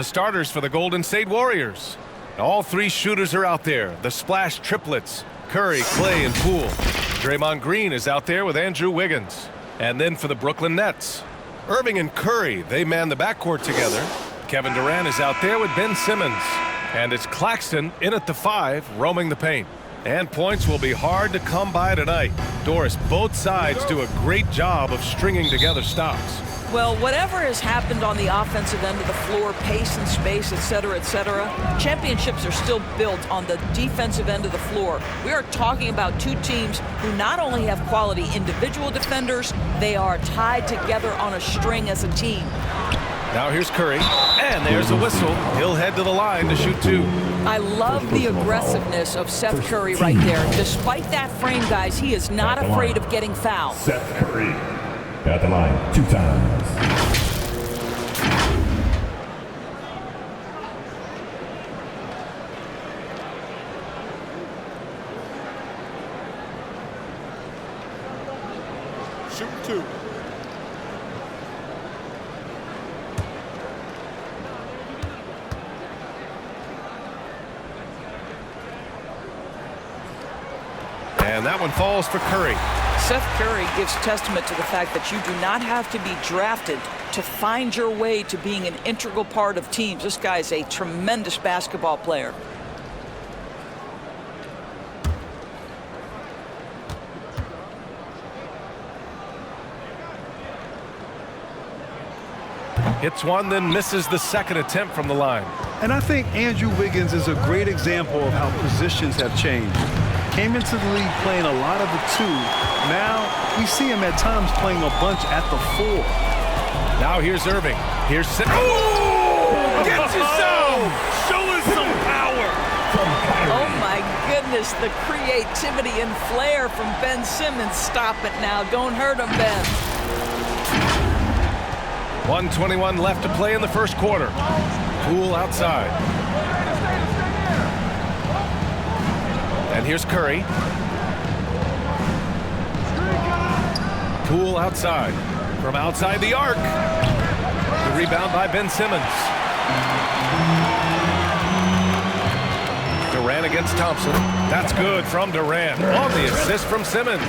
The starters for the Golden State Warriors. All three shooters are out there. The splash triplets. Curry, Clay, and Poole. Draymond Green is out there with Andrew Wiggins. And then for the Brooklyn Nets, Irving and Curry, they man the backcourt together. Kevin Durant is out there with Ben Simmons. And it's Claxton in at the 5, roaming the paint. And points will be hard to come by tonight. Doris, both sides do a great job of stringing together stops. Well, whatever has happened on the offensive end of the floor, pace and space, et cetera, championships are still built on the defensive end of the floor. We are talking about two teams who not only have quality individual defenders, they are tied together on a string as a team. Now here's Curry, and there's a whistle. He'll head to the line to shoot 2. I love the aggressiveness of Seth Curry right there. Despite that frame, guys, he is not afraid of getting fouled. Seth Curry at the line 2 times. Shoot 2. And that one falls for Curry. Seth Curry gives testament to the fact that you do not have to be drafted to find your way to being an integral part of teams. This guy is a tremendous basketball player. Hits one, then misses the second attempt from the line. And I think Andrew Wiggins is a great example of how positions have changed. Came into the league playing a lot of the 2. Now we see him at times playing a bunch at the 4. Now here's Irving. Here's oh! Gets you some! Show us some power! Oh my goodness, the creativity and flair from Ben Simmons. Stop it now. Don't hurt him, Ben. 1:21 left to play in the first quarter. Poole outside. And here's Curry. Poole outside. From outside the arc. The rebound by Ben Simmons. Durant against Thompson. That's good from Durant. On the assist from Simmons.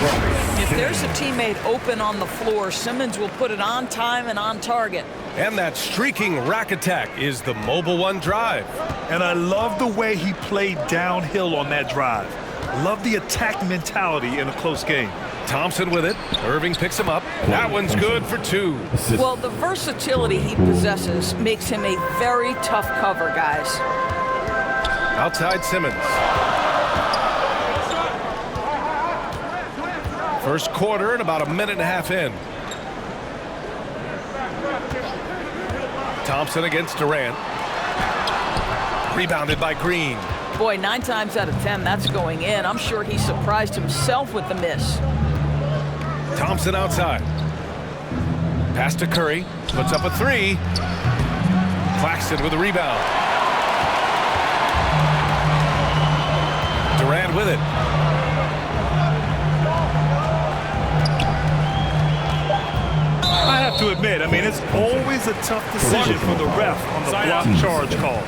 If there's a teammate open on the floor, Simmons will put it on time and on target. And that streaking rack attack is the Mobile One drive. And I love the way he played downhill on that drive. Love the attack mentality in a close game. Thompson with it. Irving picks him up. That one's good for 2. Well, the versatility he possesses makes him a very tough cover, guys. Outside Simmons. First quarter and about a minute and a half in. Thompson against Durant. Rebounded by Green. Boy, 9 times out of 10, that's going in. I'm sure he surprised himself with the miss. Thompson outside. Pass to Curry. Puts up a 3. Claxton with the rebound. Durant with it. I have to admit, it's always a tough decision for the ref on the block charge call.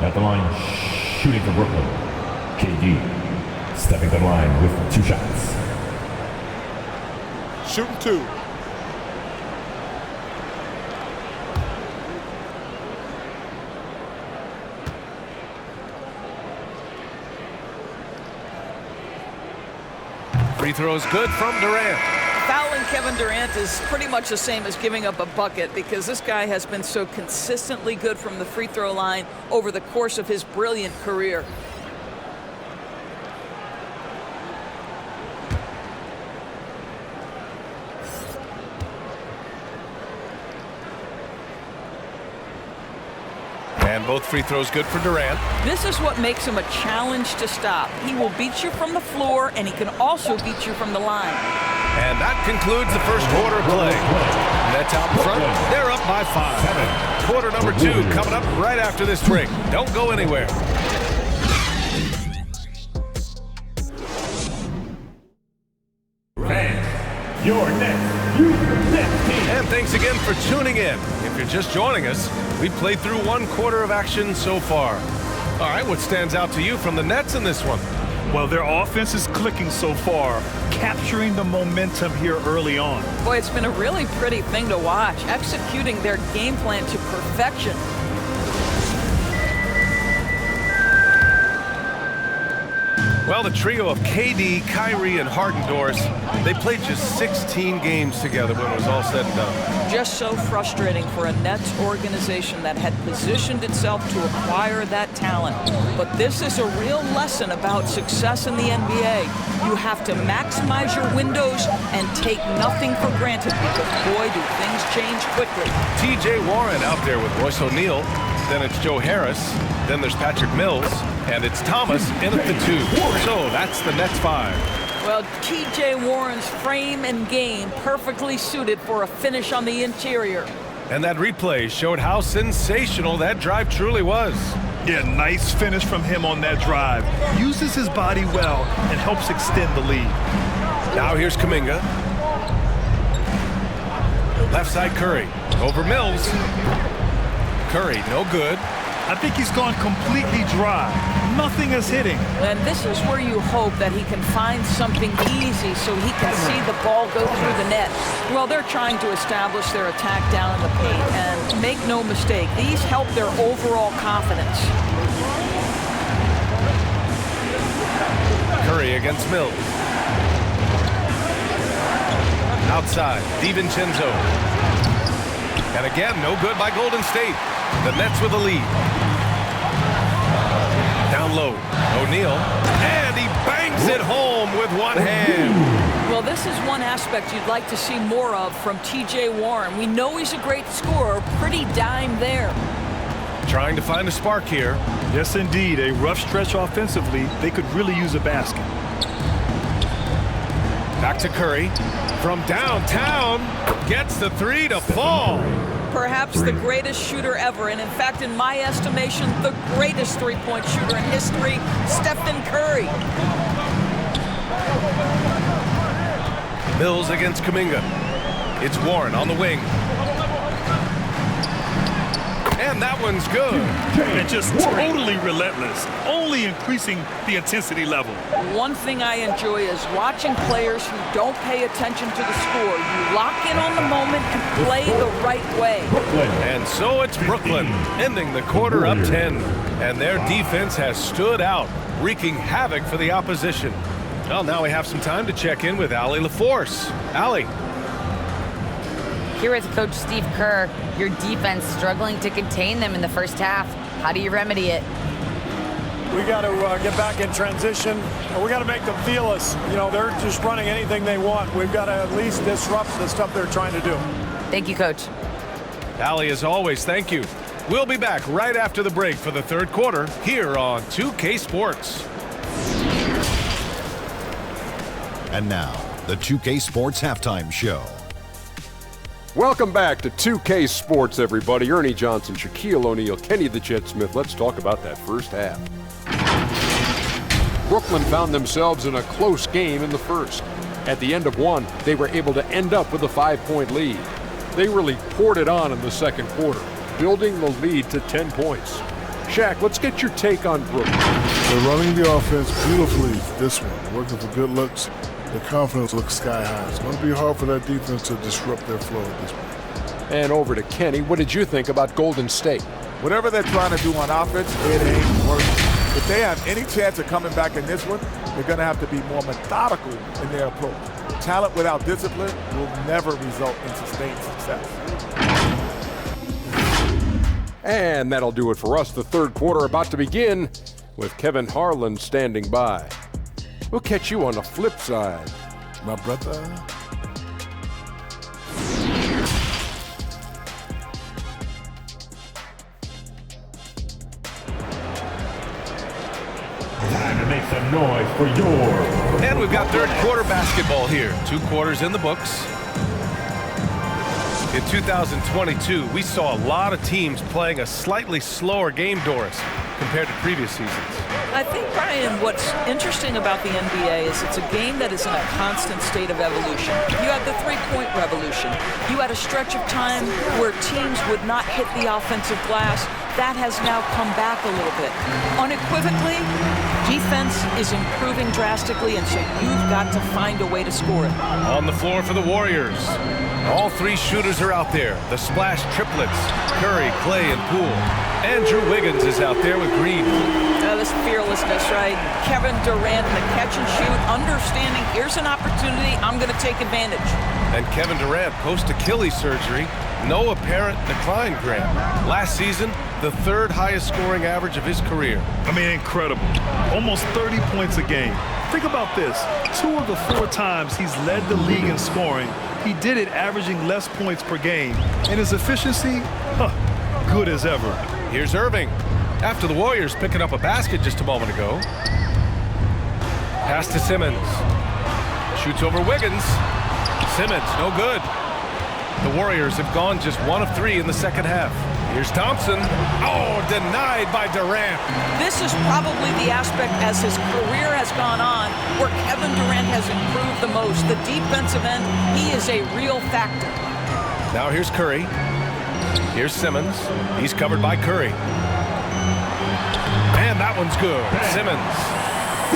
At the line, shooting for Brooklyn, KD stepping the line with 2 shots. Shooting 2. Free throw is good from Durant. Fouling Kevin Durant is pretty much the same as giving up a bucket because this guy has been so consistently good from the free throw line over the course of his brilliant career. And both free throws good for Durant. This is what makes him a challenge to stop. He will beat you from the floor, and he can also beat you from the line. And that concludes the first quarter of play. Nets out in front. They're up by 5. Quarter number 2 coming up right after this break. Don't go anywhere. Fans, your next And thanks again for tuning in. If you're just joining us, we've played through 1 quarter of action so far. All right, what stands out to you from the Nets in this one? Well, their offense is clicking so far, capturing the momentum here early on. Boy, it's been a really pretty thing to watch, executing their game plan to perfection. Well, the trio of KD, Kyrie, and Harden-Doris, they played just 16 games together when it was all said and done. Just so frustrating for a Nets organization that had positioned itself to acquire that talent. But this is a real lesson about success in the NBA. You have to maximize your windows and take nothing for granted because, boy, do things change quickly. T.J. Warren out there with Royce O'Neal. Then it's Joe Harris. Then there's Patrick Mills. And it's Thomas in at the 2. So that's the Nets 5. Well, T.J. Warren's frame and game perfectly suited for a finish on the interior. And that replay showed how sensational that drive truly was. Yeah, nice finish from him on that drive. Uses his body well and helps extend the lead. Now here's Kuminga. Left side Curry. Over Mills. Curry, no good. I think he's gone completely dry. Nothing is hitting. And this is where you hope that he can find something easy so he can see the ball go through the net. Well, they're trying to establish their attack down in the paint. And make no mistake, these help their overall confidence. Curry against Mills. Outside, DiVincenzo. And again, no good by Golden State. The Nets with a lead. Down low, O'Neal. And he bangs it home with one hand. Well, this is one aspect you'd like to see more of from T.J. Warren. We know he's a great scorer. Pretty dime there. Trying to find a spark here. Yes, indeed. A rough stretch offensively. They could really use a basket. Back to Curry. From downtown. Gets the 3 to fall. Perhaps the greatest shooter ever, and in fact, in my estimation, the greatest three-point shooter in history, Stephen Curry. Mills against Kuminga. It's Warren on the wing. And that one's good. And just totally relentless, only increasing the intensity level. One thing I enjoy is watching players who don't pay attention to the score. You lock in on the moment and play the right way. And so it's Brooklyn, ending the quarter up 10. And their defense has stood out, wreaking havoc for the opposition. Well, now we have some time to check in with Allie LaForce. Allie. Here with Coach Steve Kerr, your defense struggling to contain them in the first half. How do you remedy it? We got to get back in transition, and we got to make them feel us. You know, they're just running anything they want. We've got to at least disrupt the stuff they're trying to do. Thank you, Coach. Allie, as always, thank you. We'll be back right after the break for the third quarter here on 2K Sports. And now, the 2K Sports Halftime Show. Welcome back to 2K Sports, everybody. Ernie Johnson, Shaquille O'Neal, Kenny the Jet Smith. Let's talk about that first half. Brooklyn found themselves in a close game in the first. At the end of one, they were able to end up with a 5-point lead. They really poured it on in the second quarter, building the lead to 10 points. Shaq, let's get your take on Brooklyn. They're running the offense beautifully this one, working for good looks. The confidence looks sky high. It's going to be hard for that defense to disrupt their flow at this point. And over to Kenny. What did you think about Golden State? Whatever they're trying to do on offense, it ain't working. If they have any chance of coming back in this one, they're going to have to be more methodical in their approach. Talent without discipline will never result in sustained success. And that'll do it for us. The third quarter about to begin with Kevin Harlan standing by. We'll catch you on the flip side. My brother. Time to make some noise for your... And we've got third quarter basketball here. 2 quarters in the books. In 2022, we saw a lot of teams playing a slightly slower game, Doris. compared to previous seasons. I think, Brian, what's interesting about the NBA is it's a game that is in a constant state of evolution. You had the three-point revolution. You had a stretch of time where teams would not hit the offensive glass. That has now come back a little bit. Unequivocally, defense is improving drastically, and so you've got to find a way to score it. On the floor for the Warriors. All three shooters are out there. The splash triplets, Curry, Clay, and Poole. Andrew Wiggins is out there with Green. This fearlessness, right? Kevin Durant in the catch and shoot, understanding here's an opportunity, I'm going to take advantage. And Kevin Durant, post-Achilles surgery, no apparent decline, Grant. Last season, the third highest scoring average of his career. I mean, incredible. Almost 30 points a game. Think about this. 2 of the 4 times he's led the league in scoring, he did it averaging less points per game. And his efficiency, good as ever. Here's Irving. After the Warriors picking up a basket just a moment ago. Pass to Simmons. Shoots over Wiggins. Simmons, no good. The Warriors have gone just 1 of 3 in the second half. Here's Thompson. Oh, denied by Durant. This is probably the aspect as his career has gone on where Kevin Durant has improved the most. The defensive end, he is a real factor. Now here's Curry. Here's Simmons. He's covered by Curry. And that one's good.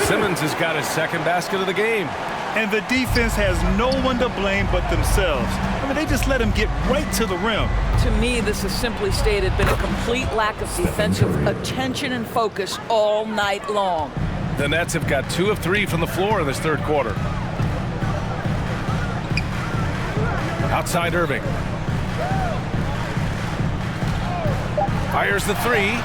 Simmons has got his second basket of the game. And the defense has no one to blame but themselves. I mean, they just let him get right to the rim. To me, this is simply stated been a complete lack of defensive attention and focus all night long. The Nets have got 2 of 3 from the floor in this third quarter. Outside Irving. Fires the 3.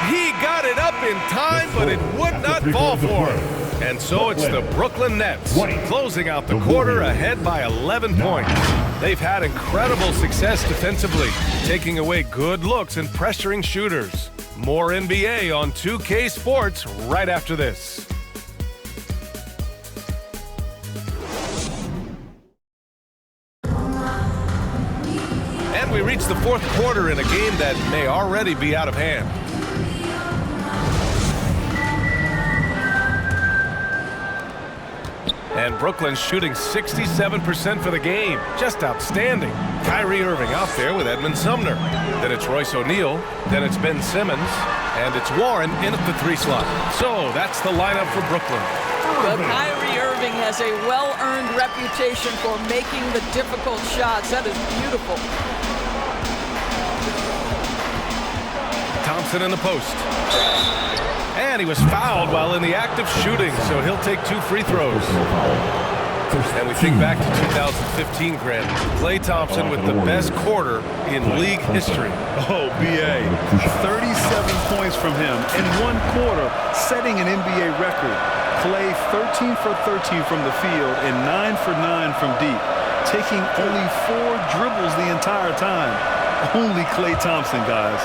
He got it up in time, but it would not fall for him. And so it's the Brooklyn Nets closing out the quarter ahead by 11 points. They've had incredible success defensively, taking away good looks and pressuring shooters. More NBA on 2K Sports right after this. And we reach the fourth quarter in a game that may already be out of hand. And Brooklyn's shooting 67% for the game. Just outstanding. Kyrie Irving out there with Edmund Sumner. Then it's Royce O'Neal. Then it's Ben Simmons. And it's Warren in at the 3 slot. So that's the lineup for Brooklyn. But Kyrie Irving has a well-earned reputation for making the difficult shots. That is beautiful. Thompson in the post. And he was fouled while in the act of shooting, so he'll take 2 free throws. And we think back to 2015, Grant. Klay Thompson with the best quarter in league history. Oh, B.A. 37 points from him in 1 quarter, setting an NBA record. Klay 13 for 13 from the field and 9 for 9 from deep, taking only 4 dribbles the entire time. Only Klay Thompson, guys.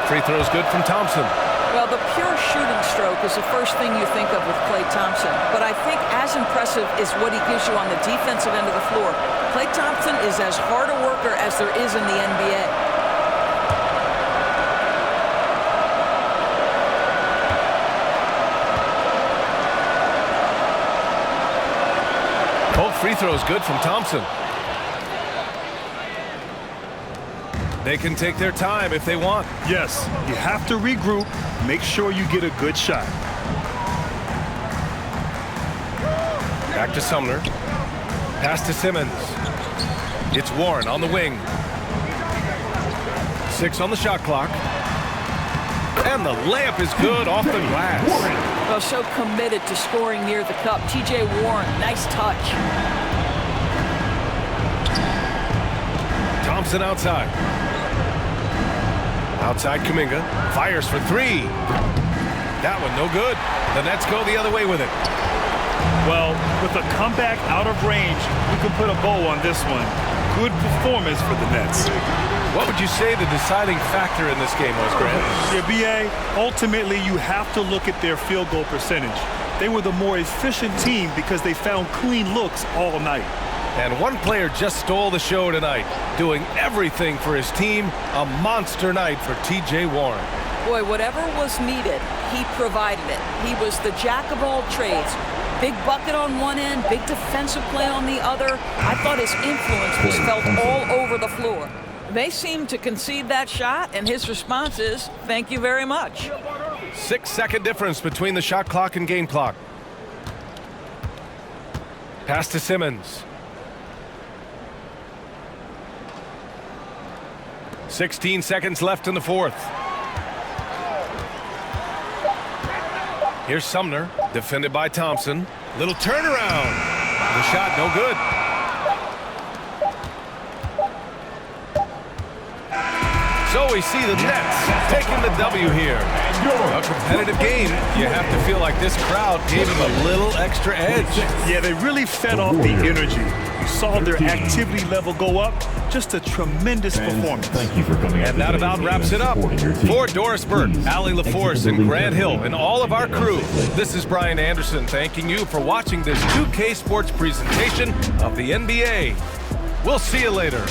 Free throw's good from Thompson. Well, the pure shooting stroke is the first thing you think of with Klay Thompson. But I think as impressive is what he gives you on the defensive end of the floor. Klay Thompson is as hard a worker as there is in the NBA. Both free throws good from Thompson. They can take their time if they want. Yes, you have to regroup. Make sure you get a good shot. Back to Sumner. Pass to Simmons. It's Warren on the wing. 6 on the shot clock. And the layup is good off the glass. Well, so committed to scoring near the cup. T.J. Warren, nice touch. Thompson outside. Outside Kuminga. Fires for 3. That one no good. The Nets go the other way with it. Well, with a comeback out of range, we can put a bow on this one. Good performance for the Nets. What would you say the deciding factor in this game was, Grant? Yeah, B.A., ultimately you have to look at their field goal percentage. They were the more efficient team because they found clean looks all night. And one player just stole the show tonight, doing everything for his team. A monster night for T.J. Warren. Boy, whatever was needed, he provided it. He was the jack of all trades. Big bucket on one end, big defensive play on the other. I thought his influence was felt all over the floor. They seemed to concede that shot, and his response is, thank you very much. 6-second difference between the shot clock and game clock. Pass to Simmons. 16 seconds left in the fourth. Here's Sumner, defended by Thompson. Little turnaround. The shot no good. So we see the Nets taking the W here. A competitive game. You have to feel like this crowd gave them a little extra edge. Yeah, they really fed off the energy. You saw their activity level go up. Just a tremendous performance. Thank you for coming. And that about wraps it up. For Doris Burke, Allie LaForce, and Grant Hill, and all of our crew, this is Brian Anderson thanking you for watching this 2K Sports presentation of the NBA. We'll see you later.